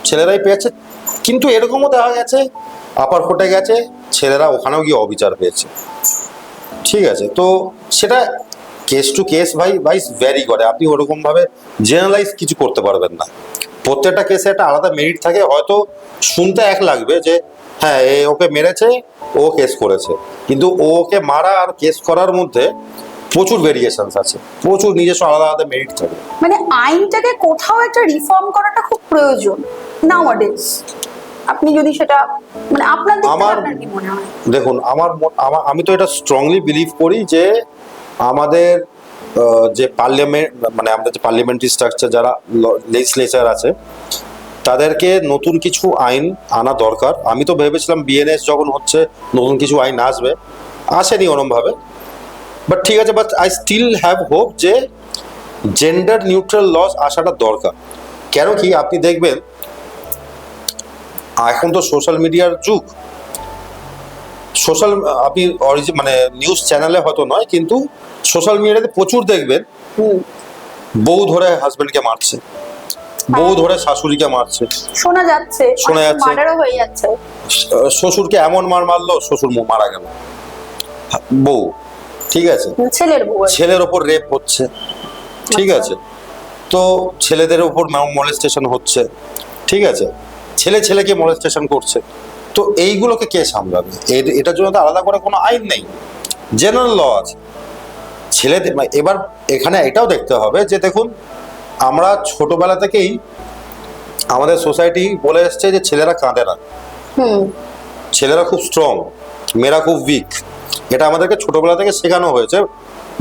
ছেলেরাই পেয়েছে, কিন্তু এরকমও দেখা গেছে আপার কোর্টে গেছে ছেলেরা, ওখানেও গিয়ে অবিচার পেয়েছে, ঠিক আছে। তো সেটা case to case wise vary করে, আপনি ওরকম ভাবে জেনারেলাইজ কিছু করতে পারবেন না, প্রত্যেকটা কেসে একটা আলাদা মেরিট থাকে, হয়তো শুনতে এক লাগবে যে হ্যাঁ এ ওকে মেরেছে, ও কেস করেছে, কিন্তু ওকে মারা আর কেস করার মধ্যে প্রচুর ভেরিয়েশনস আছে, প্রচুর নিজস্ব আলাদা আলাদা মেরিট থাকে। মানে আইনটাকে কোথাও একটা রিফর্ম করাটা খুব প্রয়োজন নাওয়াডেজ। আপনি যদি সেটা মানে আপনার দিক থেকে আপনার কি মনে হয়? দেখুন, আমি তো এটা স্ট্রংলি বিলিভ করি যে আমাদের যে পার্লামেন্ট, মানে আমাদের যে পার্লামেন্টারি স্ট্রাকচার, যারা লেজিসলেচার আছে, তাদেরকে নতুন কিছু আইন আনা দরকার। আমি তো ভেবেছিলাম বিএনএস যখন হচ্ছে নতুন কিছু আইন আসবে, আসেনি ওরমভাবে, বাট ঠিক আছে, but I still have hope যে জেন্ডার নিউট্রাল লস আসাটা দরকার। কেন কি আপনি দেখবেন এখন তো সোশ্যাল মিডিয়ার যুগ, আপনি মানে নিউজ চ্যানেলে হয়তো নয়, কিন্তু সোশ্যাল মিডিয়াতে প্রচুর দেখবেন বউ ধরে হাজবেন্ডকে মারছে, বউ ধরে শাশুড়িকে মারছে, শোনা যাচ্ছে, মার্ডারও হয়ে যাচ্ছে, শ্বশুরকে এমন মারলো শ্বশুর মারা গেল, বউ, ঠিক আছে, ছেলের ওপর রেপ হচ্ছে, ঠিক আছে, তো ছেলেদের ওপর মলেস্টেশন হচ্ছে, ঠিক আছে, ছেলেকে মলেস্টেশন করছে, তো এইগুলোকে কে সামলাবে? এটার জন্য তো আলাদা করে কোনো আইন নেই, জেনারেল ল আছে ছেলেদের। এবার এখানে এটাও দেখতে হবে যে দেখুন, আমরা ছোটবেলা থেকেই আমাদের সোসাইটি বলে এসছে যে ছেলেরা কাঁদে না, ছেলেরা খুব স্ট্রং, মেয়েরা খুব উইক, এটা আমাদেরকে ছোটবেলা থেকে শেখানো হয়েছে।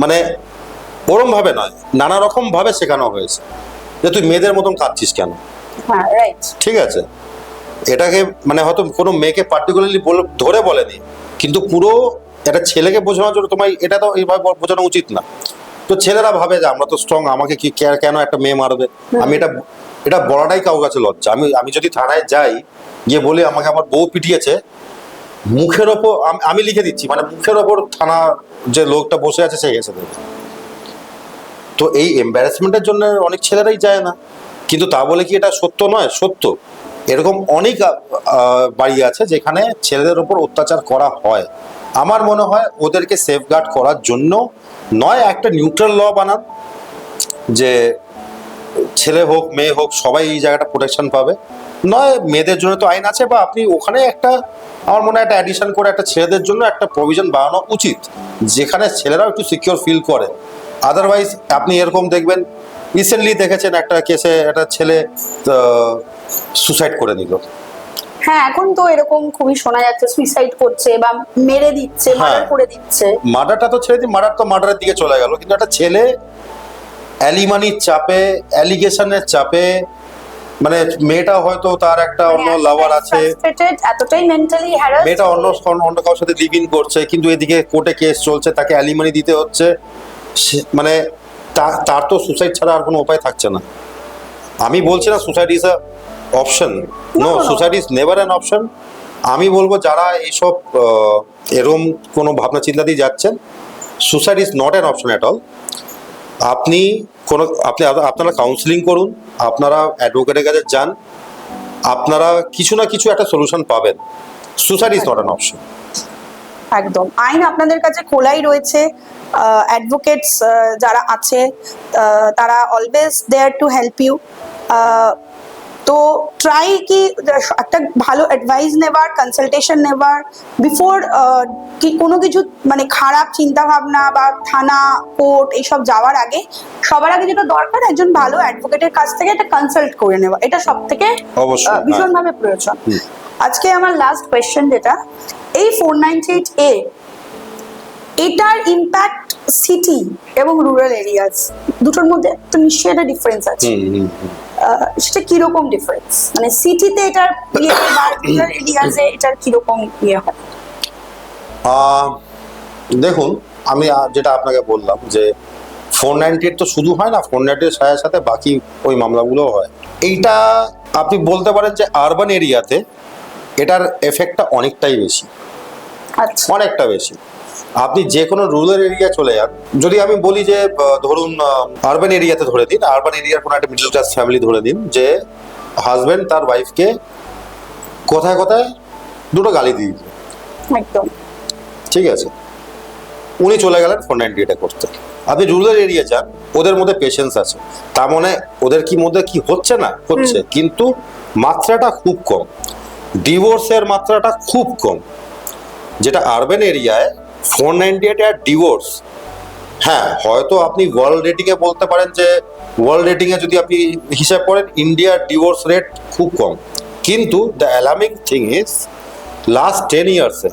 মানে ওরম ভাবে নয়, নানা রকম ভাবে শেখানো হয়েছে যে তুই মেয়েদের মতন কাঁদছিস কেন, হ্যাঁ, রাইট। ঠিক আছে। এটাকে মানে হয়তো কোনো মেয়েকে পার্টিকুলারলি ধরে বলেনি, কিন্তু পুরো একটা ছেলেকে বোঝানোর জন্য তোমায় এটা তো এইভাবে বোঝানো উচিত না। তো ছেলেরা ভাবে যে আমরা তো স্ট্রং, আমাকে কি কেন একটা মেয়ে মারবে। আমি এটা বলাটাই কারোর কাছে লজ্জা। আমি যদি থানায় যাই, গিয়ে বলি আমাকে আমার বউ পিটিয়েছে, মুখের ওপর আমি লিখে দিচ্ছি, মানে মুখের ওপর থানা যে লোকটা বসে আছে সে এসে দেবে। তো এই এম্বারাসমেন্টের জন্য অনেক ছেলেরাই যায় না, কিন্তু তা বলে কি এটা সত্য নয়? সত্য। এরকম অনেক বাড়ি আছে যেখানে ছেলেদের উপর অত্যাচার করা হয়। আমার মনে হয় ওদেরকে সেফগার্ড করার জন্য নয় একটা নিউট্রাল ল বানান, যে ছেলে হোক মেয়ে হোক সবাই এই জায়গাটা প্রোটেকশন পাবে, নয় মেয়েদের জন্য তো আইন আছে, বা আপনি ওখানে একটা আমার মনে হয় একটা অ্যাডিশন করে একটা ছেলেদের জন্য একটা প্রভিশন বানানো উচিত, যেখানে ছেলেরাও একটু সিকিউর ফিল করে। আদারওয়াইজ আপনি এরকম দেখবেন, রিসেন্টলি দেখেছেন একটা কেসে একটা ছেলে সুসাইড করে নিল। হ্যাঁ, এখন তো এরকম খুবই শোনা যাচ্ছে, সুইসাইড করছে বা মেরে দিচ্ছে, মার্ডার করে দিচ্ছে। মার্ডারটা তো ছেড়ে দিই, মার্ডার তো মার্ডারের দিকে চলে গেল, কিন্তু একটা ছেলে অ্যালিমানির চাপে, অ্যালিগেশনের চাপে, মানে মেয়েটা হয়তো তার একটা অন্য লাভার আছে, এতটাই মেন্টালি হ্যারাস, মেয়েটা অন্য কারোর সাথে লিভ ইন করছে, কিন্তু এদিকে কোর্টে কেস চলছে, তাকে অ্যালিমানি দিতে হচ্ছে। মানে তার তো সুসাইড ছাড়া আর কোনো উপায় থাকছে না। আমি বলছি না suicide is a option, no, suicide is never an option. আমি বলবো যারা এইসব এরম কোনো ভাবনা চিন্তা দিয়ে যাচ্ছেন, suicide is not an option at all. আপনারা কাউন্সিলিং করুন, আপনারা অ্যাডভোকেটের কাছে যান, আপনারা কিছু না কিছু একটা সলিউশন পাবেন। Suicide is not an option. একদম, আইন আপনাদের কাছে খোলাই রয়েছে। অ্যাডভোকেটস যারা আছে তারা always there to help you. তো ট্রাই কি একটা ভালো অ্যাডভাইস নেবার, কনসালটেশন নেবার বিফোর কি কোনো কিছু মানে খারাপ চিন্তা ভাবনা বা থানা কোর্ট এইসব যাওয়ার আগে সবার আগে যেটা দরকার একজন ভালো অ্যাডভোকেটের কাছ থেকে একটা কনসাল্ট করে নেওয়া, এটা সব থেকে ভীষণভাবে প্রয়োজন। আজকে আমার লাস্ট কোয়েশ্চেন যেটা, এই 498A এটার ইম্প্যাক্ট সিটি এবং রুরাল এরিয়াস দুটোর মধ্যে তো নিশ্চয়ই একটা ডিফারেন্স আছে। সেটা কিরকম ডিফারেন্স, মানে সিটিতে এটার ইয়ে বা রুরাল এরিয়াসে এটার কিরকম ইয়ে হয়? দেখুন, আমি যেটা আপনাকে বললাম যে 498 তো শুধু হয় না, 498 সাথে সাথে বাকি ওই মামলাগুলো হয়। এইটা আপনি বলতে পারেন যে আরবান এরিয়াতে এটার এফেক্টটা অনেকটাই বেশি, অনেকটা বেশি। আপনি যে কোনো রুরাল এরিয়া চলে যান, যদি আমি বলি যে ধরুন আরবান এরিয়াতে ধরে দিন, আরবান এরিয়ার কোনো একটা মিডল ক্লাস ফ্যামিলি ধরে দিন, যে হাজবেন্ড তার ওয়াইফকে কোথায় কোথায় দুটো গালি দিয়ে দিল, একদম ঠিক আছে, উনি চলে গেলেন 498 করতে। আপনি রুরাল এরিয়া যান, ওদের মধ্যে পেশেন্স আছে, তার মানে ওদের মধ্যে কি হচ্ছে না হচ্ছে, কিন্তু মাত্রাটা খুব কম, ডিভোর্সের মাত্রাটা খুব কম। যেটা আরবান এরিয়ায় 498 আর ডিভোর্স, হ্যাঁ হয়তো আপনি ওয়ার্ল্ড রেটিংয়ে বলতে পারেন যে ওয়ার্ল্ড রেটিংয়ে যদি আপনি হিসাব করেন ইন্ডিয়ার ডিভোর্স রেট খুব কম, কিন্তু the alarming thing is last 10 ইয়ার্সে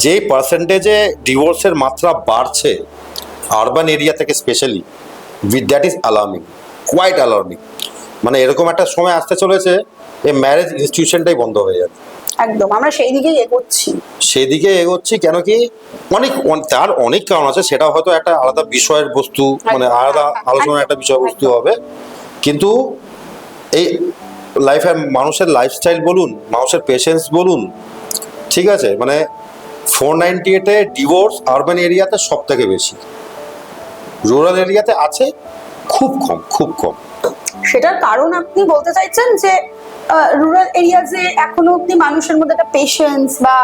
যে পার্সেন্টেজে ডিভোর্সের মাত্রা বাড়ছে আরবান এরিয়া থেকে specially, that is alarming, quite alarming. মানে এরকম একটা সময় আসতে চলেছে এই ম্যারেজ ইনস্টিটিউশনটাই বন্ধ হয়ে যাবে। একদম, আমরা সেই দিকেই এগোচ্ছি। কেন কি তার অনেক কারণ আছে, সেটা হয়তো একটা আলাদা বিষয়ের বস্তু, মানে আলাদা আলোচনার একটা বিষয়বস্তু হবে। কিন্তু এই লাইফের মানুষের লাইফস্টাইল বলুন, মানুষের পেশেন্স বলুন, ঠিক আছে, মানে 498-এ ডিভোর্স আরবান এরিয়াতে সব থেকে বেশি, রুরাল এরিয়াতে আছে খুব কম, খুব কম। সেটার কারণ আপনি বলতে চাইছেন যে রুরাল এরিয়াজে এখনো অব্দি মানুষের মধ্যে একটা পেশেন্স বা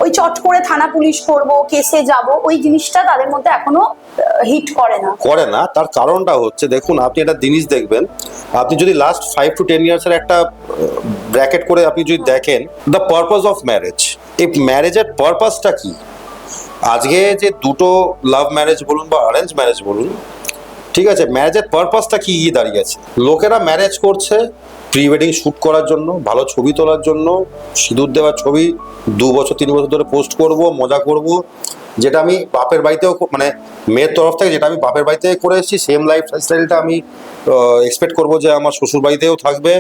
ওই চট করে থানা পুলিশ করব, কেসে যাব, ওই জিনিসটা তাদের মধ্যে এখনো হিট করে না। তার কারণটা হচ্ছে, দেখুন আপনি একটা জিনিস দেখবেন, আপনি যদি লাস্ট 5 to 10 ইয়ার্সের একটা ব্র্যাকেট করে আপনি যদি দেখেন দ্য পারপাস অফ ম্যারেজ, এই ম্যারেজের পারপাসটা কি। আজকে যে দুটো লাভ ম্যারেজ বলুন বা অ্যারেঞ্জ ম্যারেজ বলুন, ঠিক আছে, ম্যারেজের পারপাসটা কি দাঁড়িয়েছে। লোকেরা ম্যারেজ করছে প্রি ওয়েডিং শ্যুট করার জন্য, ভালো ছবি তোলার জন্য, সিঁদুর দেওয়ার ছবি 2 বছর 3 বছর ধরে পোস্ট করব, মজা করব, যেটা আমি বাপের বাড়িতেও মানে মেয়ের তরফ থেকে যেটা আমি বাপের বাড়িতে করে এসেছি সেম লাইফ স্টাইলটা আমি এক্সপেক্ট করব যে আমার শ্বশুর বাড়িতেও থাকবে,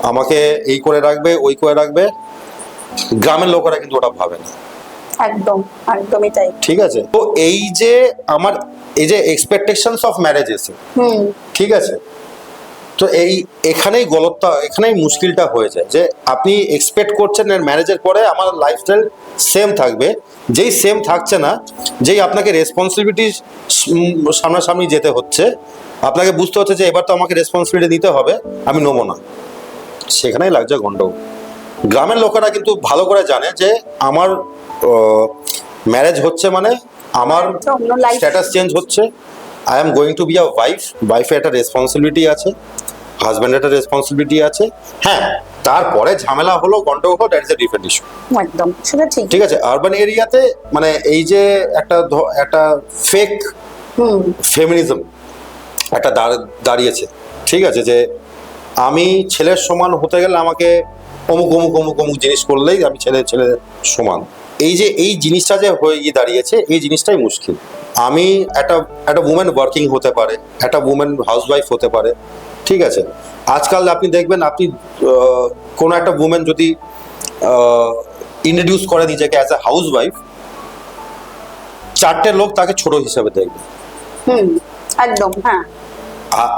আমাকে এই করে রাখবে, ওই করে রাখবে। গ্রামের লোকেরা কিন্তু ওটা ভাবে না। একদম, একদমই তাই। ঠিক আছে, তো এই যে আমার এই যে এক্সপেকটেশনস অফ ম্যারেজেস, ঠিক আছে, তো এখানেই গলতটা, এখানেই মুশকিলটা হয়ে যায় যে আপনি এক্সপেক্ট করছেন ম্যারেজের পরে আমার লাইফস্টাইল সেম থাকবে, যেই সেম থাকছে না, যেই আপনাকে রেসপন্সিবিলিটি সামনাসামনি যেতে হচ্ছে, আপনাকে বুঝতে হচ্ছে যে এবার তো আমাকে রেসপন্সিবিলিটি নিতে হবে, আমি নেবো না, সেখানেই লাগছে গন্ডগোল। গ্রামের লোকেরা কিন্তু ভালো করে জানে যে আমার ম্যারেজ হচ্ছে মানে আমার স্ট্যাটাস চেঞ্জ হচ্ছে, I am going to be a ওয়াইফের একটা রেসপন্সিবিলিটি আছে, হাজব্যান্ডের একটা রেসপন্সিবিলিটি আছে। হ্যাঁ, তারপরে ঝামেলা হলো, গন্ডগোল হলো, that is a different issue. একদম, সেটা ঠিক। ঠিক আছে, আরবান এরিয়াতে মানে এই যে একটা ফেক ফেমিনিজম একটা দাঁড়িয়েছে, ঠিক আছে, যে আমি ছেলের সমান হতে গেলে আমাকে অমুক অমুক অমুক অমুক জিনিস করলেই আমি ছেলের সমান। এই জিনিসটা যে হয়ে দাঁড়িয়েছে, এই জিনিসটাই মুশকিল। আমি একটা উমেন ওয়ার্কিং হতে পারে, একটা উমেন হাউসওয়াইফ হতে পারে, ঠিক আছে। আজকাল আপনি দেখবেন, আপনি কোনো একটা উমেন যদি ইন্ট্রোডিউস করে নিজেকে অ্যাজ এ হাউসওয়াইফ, 4টে লোক তাকে ছোট হিসাবে দেখবে। একদম, হ্যাঁ।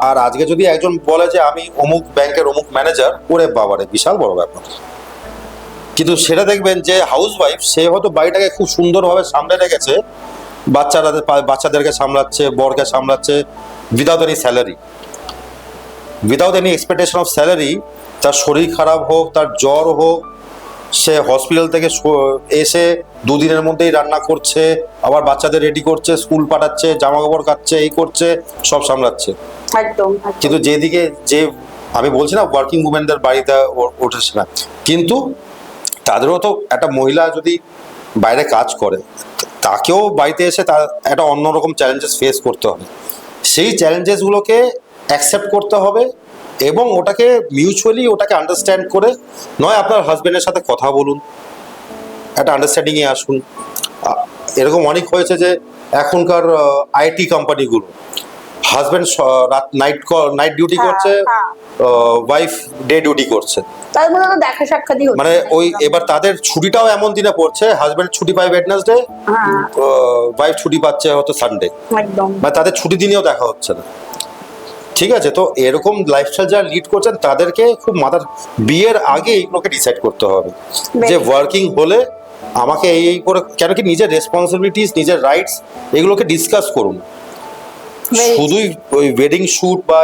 আর আজকে যদি একজন বলে যে আমি অমুক ব্যাংকের অমুক ম্যানেজার, ওরে বাবারে বিশাল বড় ব্যাপার। কিন্তু সেটা দেখবেন যে হাউসওয়াইফ, সে হয়তো বাড়িটাকে খুব সুন্দরভাবে সামলে রেখেছে, বাচ্চাদেরকে সামলাচ্ছে, বরকে সামলাচ্ছে, without any salary, without any expectation of salary. তার শরীর খারাপ হোক, তার জ্বর হোক, সে হসপিটাল থেকে এসে 2 দিনের মধ্যেই রান্না করছে, আবার বাচ্চাদের রেডি করছে, স্কুল পাঠাচ্ছে, জামা কাপড় কাচ্ছে, এই করছে, সব সামলাচ্ছে। একদম। কিন্তু যেদিকে যে আমি বলছি না ওয়ার্কিং উমেনদের বাড়িতে ওঠেছে না, কিন্তু তাদেরও তো একটা মহিলা যদি বাইরে কাজ করে, তাকেও বাড়িতে এসে তার একটা অন্যরকম চ্যালেঞ্জেস ফেস করতে হবে। সেই চ্যালেঞ্জেসগুলোকে অ্যাকসেপ্ট করতে হবে এবং ওটাকে মিউচুয়ালি ওটাকে আন্ডারস্ট্যান্ড করে, নয় আপনার হাজবেন্ডের সাথে কথা বলুন, একটা আন্ডারস্ট্যান্ডিংয়ে আসুন। এরকম অনেক হয়েছে যে এখনকার আইটি কোম্পানিগুলো, হাজবেন্ড নাইট ডিউটি করছে, ওয়াইফ ডে ডিউটি করছে, তার মধ্যে তো দেখা সাক্ষাৎই হচ্ছে, মানে ওই এবার তাদের ছুটিটাও এমন দিনে পড়ছে, হাজবেন্ড ছুটি পায় ওয়েডনেসডে, ওয়াইফ ছুটি পাচ্ছে হয়তো সানডে, একদম, মানে তাদের ছুটি দিনেও দেখা হচ্ছে না। ঠিক আছে, তো এরকম লাইফস্টাইল যারা লিড করছেন তাদেরকে খুব মাথার বিয়ের আগে এইগুলোকে ডিসাইড করতে হবে যে ওয়ার্কিং হলে আমাকে এই করে, কেন কি নিজের রেসপন্সিবিলিটিস, নিজের রাইটস, এগুলোকে ডিসকাস করুন। শুধুই ওই ওয়েডিং শ্যুট বা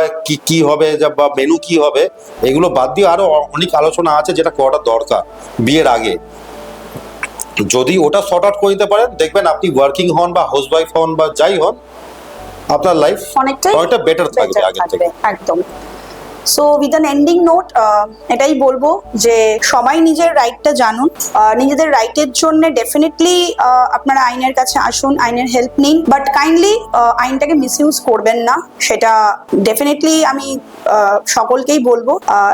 কি হবে বা মেনু কি হবে, এগুলো বাদ দিয়ে আরো অনেক আলোচনা আছে যেটা করাটা দরকার বিয়ের আগে। যদি ওটা সর্ট আউট করে দিতে পারেন, দেখবেন আপনি ওয়ার্কিং হন বা হাউসওয়াইফ হন বা যাই হন, আপনার লাইফ অনেকটা বেটার থাকবে আগের থেকে। একদম। So with an ending note, এটাই বলবো যে সবাই নিজের রাইটটা জানুন, নিজেদের রাইটের জন্য ডেফিনেটলি আপনারা আইনের কাছে আসুন, আইনের হেল্প নিন, বাট কাইন্ডলি আইনটাকে মিসইউজ করবেন না, সেটা ডেফিনেটলি আমি সকলকেই বলবো।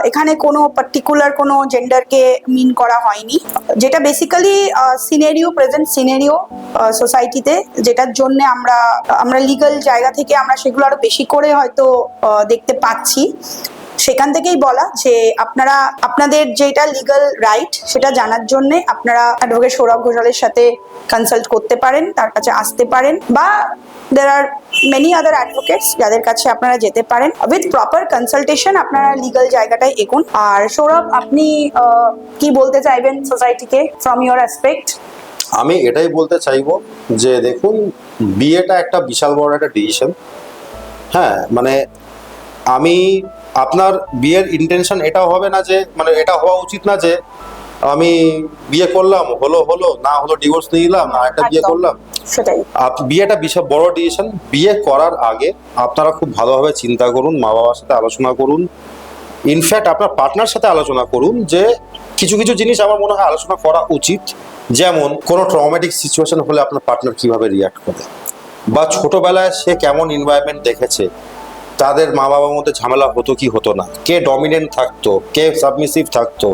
এখানে কোনো পার্টিকুলার কোনো জেন্ডারকে মিন করা হয়নি, যেটা বেসিক্যালি সিনারিও, প্রেজেন্ট সিনারিও সোসাইটিতে, যেটার জন্য আমরা লিগাল জায়গা থেকে আমরা সেগুলো আরো বেশি করে হয়তো দেখতে পাচ্ছি, সেখান থেকেই বলা যে আপনারা আপনাদের যেটা লিগাল রাইট সেটা জানার জন্য আপনারা অ্যাডভোকেট সৌরভ ঘোষালের সাথে কনসাল্ট করতে পারেন, তার কাছে আসতে পারেন, বা there are many other advocates যাদের কাছে আপনারা যেতে পারেন। উইথ প্রপার কনসালটেশন আপনারা লিগাল জায়গাটায় এগোন। আর সৌরভ, আপনি কি বলতে চাইবেন সোসাইটিকে ফ্রম ইউর অ্যাসপেক্ট? আমি এটাই বলতে চাইবো যে দেখুন, বিয়েটা একটা বিশাল বড় একটা ডিসিশন। হ্যাঁ, মানে আপনার বিয়ের ইন্টেনশন এটাও হবে না যে, মানে এটা হওয়া উচিত না যে আমি বিয়ে করলাম, হলো না হলো ডিভোর্স নিয়ে নিলাম, না একটা বিয়ে করলাম। সেটাই, বিয়েটা বিশাল বড় ডিসিশন। বিয়ে করার আগে আপনারা খুব ভালোভাবে চিন্তা করুন, মা বাবার সাথে আলোচনা করুন, ইনফ্যাক্ট আপনার পার্টনার সাথে আলোচনা করুন যে কিছু কিছু জিনিস আমার মনে হয় আলোচনা করা উচিত। যেমন কোনো ট্রমেটিক সিচুয়েশন হলে আপনার পার্টনার কিভাবে রিয়াক্ট করে, বা ছোটবেলায় সে কেমন এনভায়রনমেন্ট দেখেছে, তাদের মা বাবার মধ্যে ঝামেলা হতো কি হতো না, কে ডমিনেন্ট থাকতো, কে সাবমিসিভ থাকতো,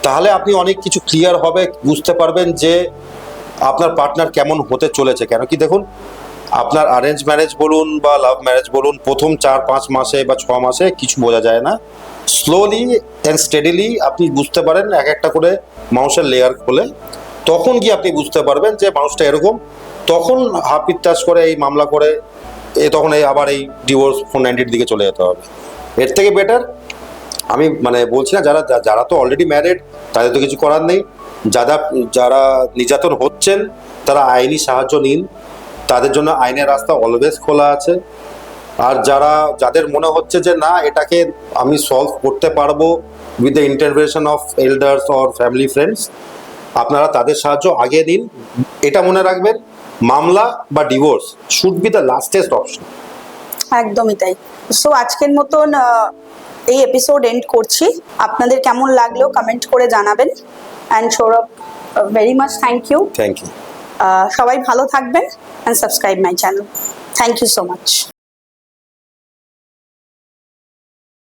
তাহলে আপনি অনেক কিছু ক্লিয়ার হবে, বুঝতে পারবেন যে আপনার পার্টনার কেমন হতে চলেছে। কেন কি দেখুন, আপনার অ্যারেঞ্জ ম্যারেজ বলুন বা লাভ ম্যারেজ বলুন, প্রথম 4-5 মাসে বা 6 মাসে কিছু বোঝা যায় না। স্লোলি অ্যান্ড স্টেডিলি আপনি বুঝতে পারেন, এক একটা করে মানুষের লেয়ার খোলে, তখন কি আপনি বুঝতে পারবেন যে মানুষটা এরকম। তখন হাপিত টাচ করে এই মামলা করে তখন এই আবার এই ডিভোর্স 490 দিকে চলে যেতে হবে। এর থেকে বেটার আমি মানে বলছি না, যারা যারা তো অলরেডি ম্যারিড তাদের তো কিছু করার নেই, যারা যারা নির্যাতন হচ্ছেন তারা আইনি সাহায্য নিন, তাদের জন্য আইনের রাস্তা অলওয়েজ খোলা আছে। আর যাদের মনে হচ্ছে যে না এটাকে আমি সলভ করতে পারবো with the intervention of elders or family friends, আপনারা তাদের সাহায্য আগে নিন। এটা মনে রাখবেন, মামলা বা divorce should be the lastest option. একদমই তাই। সো আজকের মতন এই এপিসোড এন্ড করছি। আপনাদের কেমন লাগলো কমেন্ট করে জানাবেন। And Sourav, very much thank you. Thank you. সবাই ভালো থাকবেন and subscribe my channel. Thank you so much.